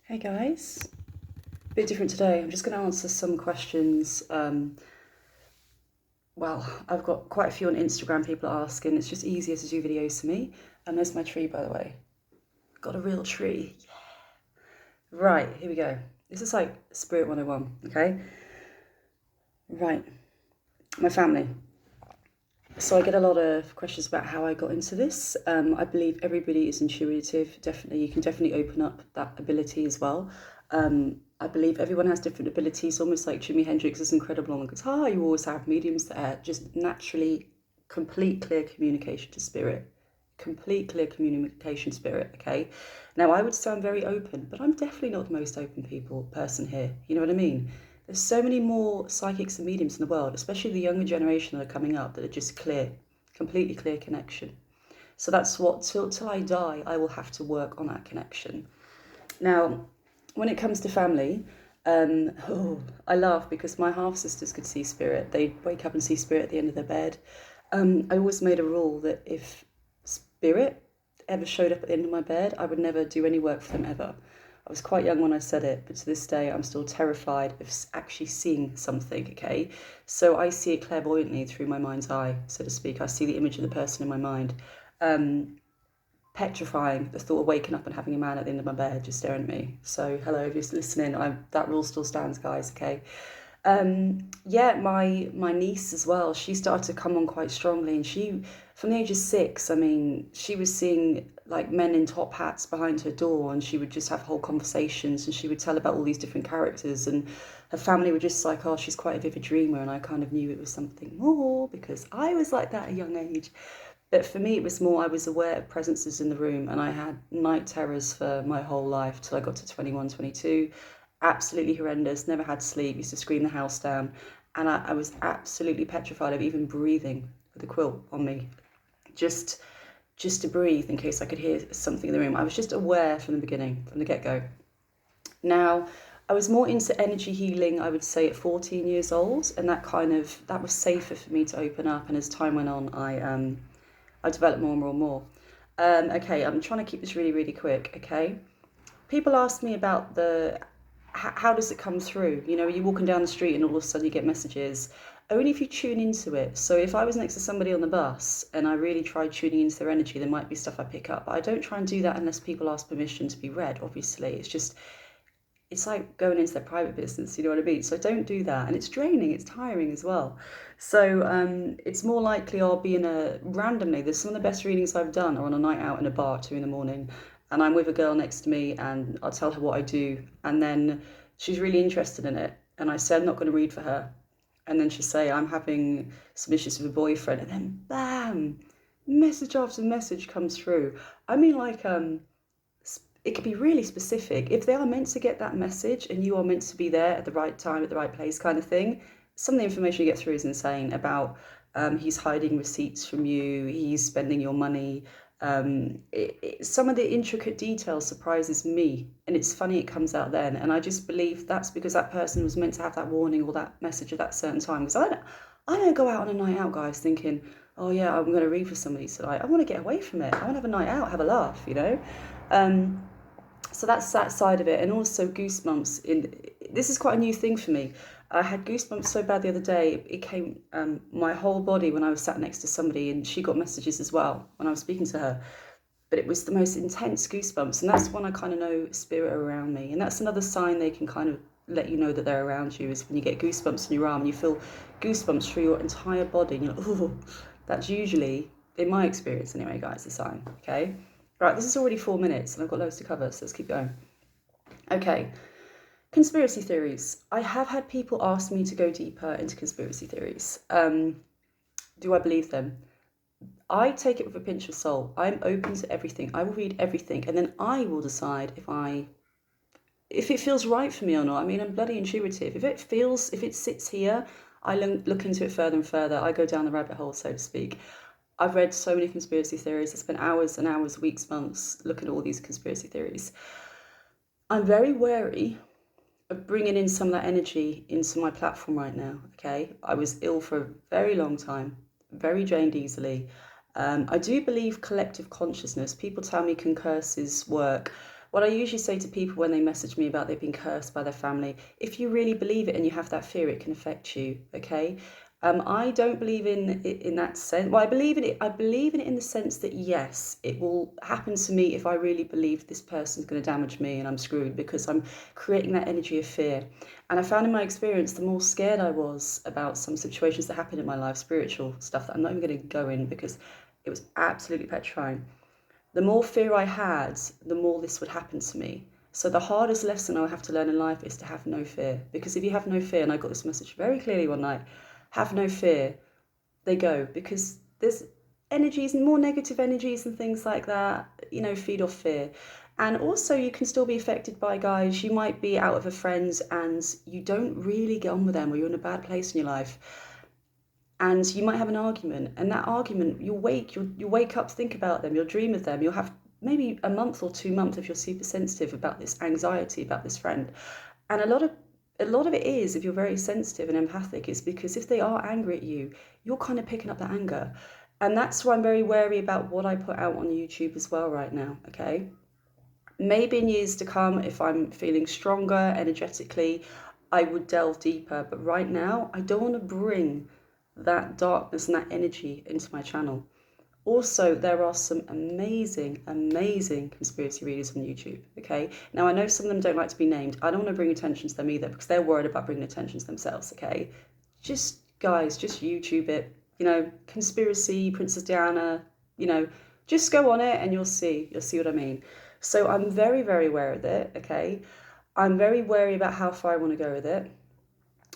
Hey guys, a bit different today. I'm just going to answer some questions. I've got quite a few on Instagram people are asking. It's just easier to do videos for me. And there's my tree, by the way. Got a real tree. Right, here we go. This is like Spirit 101, okay? Right, my family. So I get a lot of questions about how I got into this. I believe everybody is intuitive. Definitely, you can definitely open up that ability as well. I believe everyone has different abilities, almost like Jimi Hendrix is incredible on the guitar. You always have mediums there, just naturally complete clear communication to spirit. Complete clear communication spirit, okay? Now I would say I'm very open, but I'm definitely not the most open person here. You know what I mean? There's so many more psychics and mediums in the world, especially the younger generation that are coming up, that are just clear, completely clear connection. So that's what, till I die, I will have to work on that connection. Now, when it comes to family, I laugh because my half sisters could see spirit. They'd wake up and see spirit at the end of their bed. I always made a rule that if spirit ever showed up at the end of my bed, I would never do any work for them ever. I was quite young when I said it, but to this day I'm still terrified of actually seeing something, okay? So I see it clairvoyantly through my mind's eye, so to speak. I see the image of the person in my mind. Petrifying, the thought of waking up and having a man at the end of my bed just staring at me. So hello, if you're listening, that rule still stands, guys, okay? My niece as well, she started to come on quite strongly, and she, from the age of 6, I mean, she was seeing like men in top hats behind her door, and she would just have whole conversations, and she would tell about all these different characters, and her family were just like, oh, she's quite a vivid dreamer, and I kind of knew it was something more because I was like that at a young age. But for me, it was more, I was aware of presences in the room, and I had night terrors for my whole life till I got to 21, 22. Absolutely horrendous, never had sleep, used to scream the house down. And I was absolutely petrified of even breathing with a quilt on me, just just to breathe in case I could hear something in the room. I was just aware from the beginning, from the get-go. Now, I was more into energy healing, I would say, at 14 years old, and that was safer for me to open up. And as time went on, I developed more and more and more. Okay, I'm trying to keep this really, really quick. Okay, people ask me about how does it come through? You know, you're walking down the street and all of a sudden you get messages. Only if you tune into it. So if I was next to somebody on the bus and I really tried tuning into their energy, there might be stuff I pick up. But I don't try and do that unless people ask permission to be read. Obviously, it's like going into their private business, you know what I mean? So don't do that. And it's draining, it's tiring as well. So it's more likely I'll be randomly, there's some of the best readings I've done are on a night out in a bar, 2 in the morning, and I'm with a girl next to me and I'll tell her what I do. And then she's really interested in it. And I say, I'm not going to read for her. And then she'll say, I'm having some issues with a boyfriend. And then bam, message after message comes through. I mean, like, it could be really specific. If they are meant to get that message and you are meant to be there at the right time, at the right place kind of thing, some of the information you get through is insane about he's hiding receipts from you, he's spending your money. Some of the intricate details surprises me, and it's funny it comes out then. And I just believe that's because that person was meant to have that warning or that message at that certain time. Because I don't go out on a night out, guys, thinking, oh yeah, I'm going to read for somebody tonight. I want to get away from it. I want to have a night out, have a laugh, you know. So that's that side of it, and also goosebumps. This is quite a new thing for me. I had goosebumps so bad the other day, it came my whole body when I was sat next to somebody, and she got messages as well when I was speaking to her. But it was the most intense goosebumps, and that's when I kind of know spirit are around me, and that's another sign they can kind of let you know that they're around you, is when you get goosebumps in your arm and you feel goosebumps through your entire body, and you're like, oh, that's usually, in my experience anyway, guys, a sign. Okay. Right, this is already 4 minutes and I've got loads to cover, so let's keep going. Okay, conspiracy theories. I have had people ask me to go deeper into conspiracy theories. Do I believe them? I take it with a pinch of salt. I'm open to everything. I will read everything, and then I will decide if it feels right for me or not. I mean, I'm bloody intuitive. If it sits here, I look into it further and further. I go down the rabbit hole, so to speak. I've read so many conspiracy theories. I spent hours and hours, weeks, months looking at all these conspiracy theories. I'm very wary of bringing in some of that energy into my platform right now, okay? I was ill for a very long time, very drained easily. I do believe collective consciousness. People tell me concurses work, what I usually say to people when they message me about they've been cursed by their family, if you really believe it and you have that fear, it can affect you, okay? I don't believe in it in that sense. Well, I believe in it. I believe in it in the sense that yes, it will happen to me if I really believe this person's going to damage me and I'm screwed, because I'm creating that energy of fear. And I found in my experience, the more scared I was about some situations that happened in my life, spiritual stuff that I'm not even going to go in because it was absolutely petrifying. The more fear I had, the more this would happen to me. So the hardest lesson I have to learn in life is to have no fear. Because if you have no fear, and I got this message very clearly one night, have no fear, they go. Because there's energies and more negative energies and things like that, feed off fear. And also you can still be affected by guys. You might be out with a friend and you don't really get on with them, or you're in a bad place in your life. And you might have an argument, and that argument, you'll wake up to think about them, you'll dream of them, you'll have maybe a month or 2 months if you're super sensitive about this anxiety about this friend. And a lot of it is, if you're very sensitive and empathic, is because if they are angry at you, you're kind of picking up that anger. And that's why I'm very wary about what I put out on YouTube as well right now, okay? Maybe in years to come, if I'm feeling stronger energetically, I would delve deeper. But right now, I don't want to bring that darkness and that energy into my channel. Also, there are some amazing, amazing conspiracy readers on YouTube, okay? Now, I know some of them don't like to be named. I don't want to bring attention to them either because they're worried about bringing attention to themselves, okay? Just, guys, just YouTube it. Conspiracy, Princess Diana, just go on it and you'll see what I mean. So I'm very, very aware of it, okay? I'm very wary about how far I want to go with it.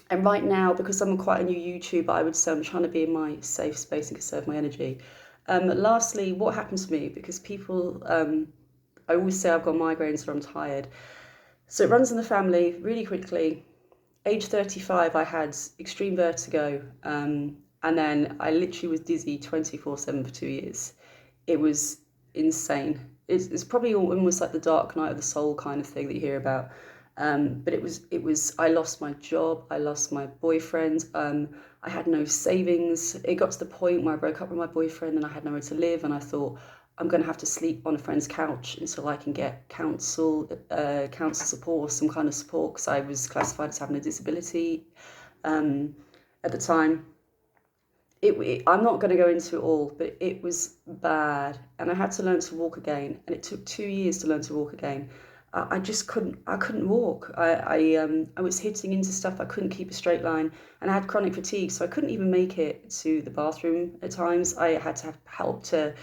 And right now, because I'm quite a new YouTuber, I would say I'm trying to be in my safe space and conserve my energy. Lastly, what happened to me? Because people, I always say I've got migraines or I'm tired. So it runs in the family really quickly. Age 35, I had extreme vertigo. And then I literally was dizzy 24/7 for 2 years. It was insane. It's probably almost like the dark night of the soul kind of thing that you hear about. But it was, I lost my job, I lost my boyfriend, I had no savings. It got to the point where I broke up with my boyfriend and I had nowhere to live, and I thought, I'm going to have to sleep on a friend's couch until I can get counsel support or some kind of support, because I was classified as having a disability at the time. I'm not going to go into it all, but it was bad, and I had to learn to walk again, and it took 2 years to learn to walk again. I just couldn't walk. I was hitting into stuff. I couldn't keep a straight line, and I had chronic fatigue, so I couldn't even make it to the bathroom at times. I had to have help to,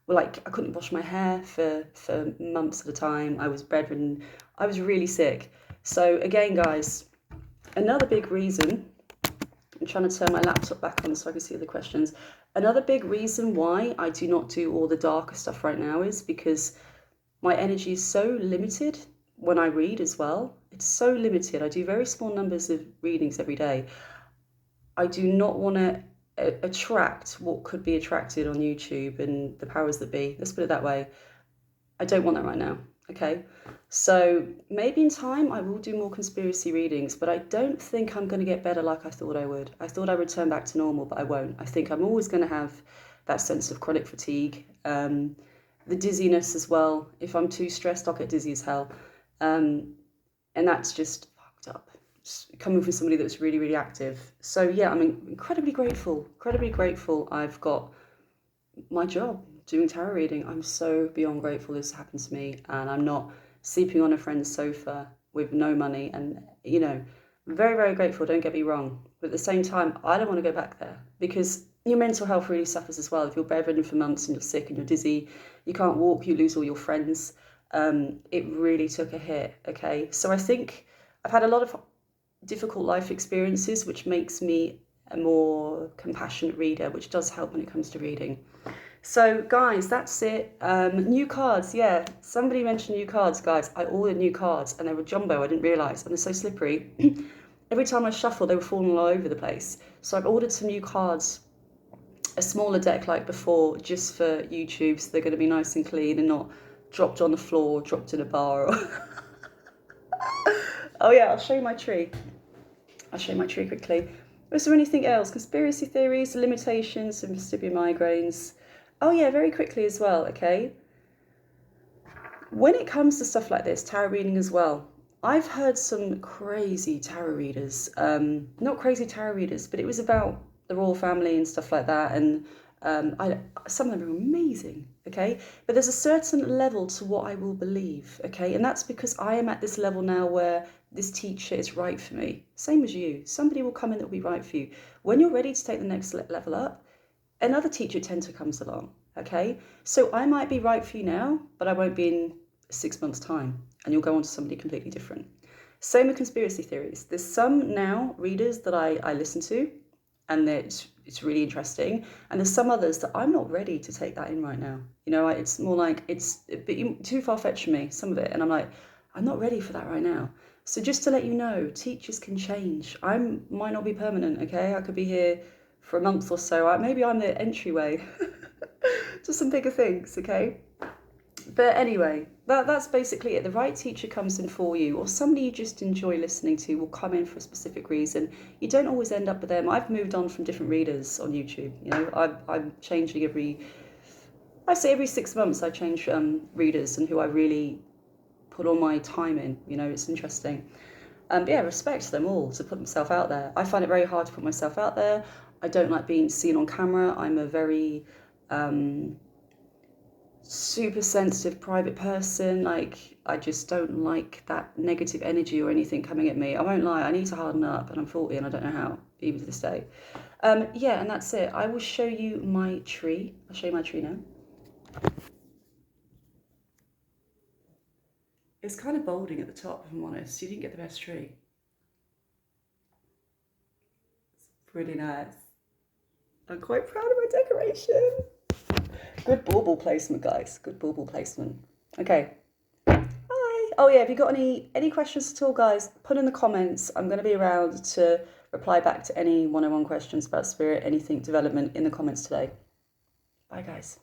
I couldn't wash my hair for months at a time. I was bedridden. I was really sick. So again, guys, another big reason, I'm trying to turn my laptop back on so I can see the questions. Another big reason why I do not do all the darker stuff right now is because my energy is so limited when I read as well. It's so limited. I do very small numbers of readings every day. I do not want to attract what could be attracted on YouTube and the powers that be. Let's put it that way. I don't want that right now, okay? So maybe in time I will do more conspiracy readings, but I don't think I'm going to get better like I thought I would. I thought I would return back to normal, but I won't. I think I'm always going to have that sense of chronic fatigue. The dizziness as well. If I'm too stressed, I'll get dizzy as hell. And that's just fucked up. Just coming from somebody that's really, really active. So yeah, I'm incredibly grateful. I've got my job doing tarot reading. I'm so beyond grateful this happened to me, and I'm not sleeping on a friend's sofa with no money, and very, very grateful, don't get me wrong. But at the same time, I don't want to go back there, because your mental health really suffers as well. If you're bedridden for months and you're sick and you're dizzy, you can't walk, you lose all your friends. It really took a hit, okay? So I think I've had a lot of difficult life experiences, which makes me a more compassionate reader, which does help when it comes to reading. So guys, that's it. New cards, yeah. Somebody mentioned new cards, guys. I ordered new cards and they were jumbo, I didn't realise, and they're so slippery. Every time I shuffle, they were falling all over the place. So I've ordered some new cards, a smaller deck like before, just for YouTube, so they're going to be nice and clean and not dropped on the floor, dropped in a bar. Oh yeah, I'll show you my tree. I'll show you my tree quickly. Was there anything else? Conspiracy theories, limitations of vestibular migraines. Oh yeah, very quickly as well, okay? When it comes to stuff like this, tarot reading as well, I've heard some crazy tarot readers. Not crazy tarot readers, but it was about the royal family and stuff like that. And some of them are amazing, okay? But there's a certain level to what I will believe, okay? And that's because I am at this level now where this teacher is right for me. Same as you. Somebody will come in that will be right for you. When you're ready to take the next level up, another teacher comes along, okay? So I might be right for you now, but I won't be in 6 months' time, and you'll go on to somebody completely different. Same with conspiracy theories. There's some now readers that I listen to, and it's really interesting. And there's some others that I'm not ready to take that in right now. You know, it's more like it's a bit too far-fetched for me, some of it. And I'm like, I'm not ready for that right now. So just to let you know, teachers can change. Might not be permanent, okay? I could be here for a month or so. Maybe I'm the entryway to some bigger things, okay? But anyway, that's basically it. The right teacher comes in for you, or somebody you just enjoy listening to will come in for a specific reason. You don't always end up with them. I've moved on from different readers on YouTube. You know, I'm changing every 6 months I change readers and who I really put all my time in. You know, it's interesting. But yeah, respect them all to put themselves out there. I find it very hard to put myself out there. I don't like being seen on camera. I'm a very super sensitive private person. Like, I just don't like that negative energy or anything coming at me. I won't lie, I need to harden up, and I'm 40 and I don't know how, even to this day. Yeah, and that's it. I will show you my tree. I'll show you my tree now. It's kind of balding at the top, if I'm honest. You didn't get the best tree. It's pretty nice. I'm quite proud of my decoration. Good bauble placement, guys. Good bauble placement. Okay. Bye. Oh yeah, if you got any questions at all, guys, put in the comments. I'm going to be around to reply back to any one-on-one questions about spirit, anything development in the comments today. Bye, guys.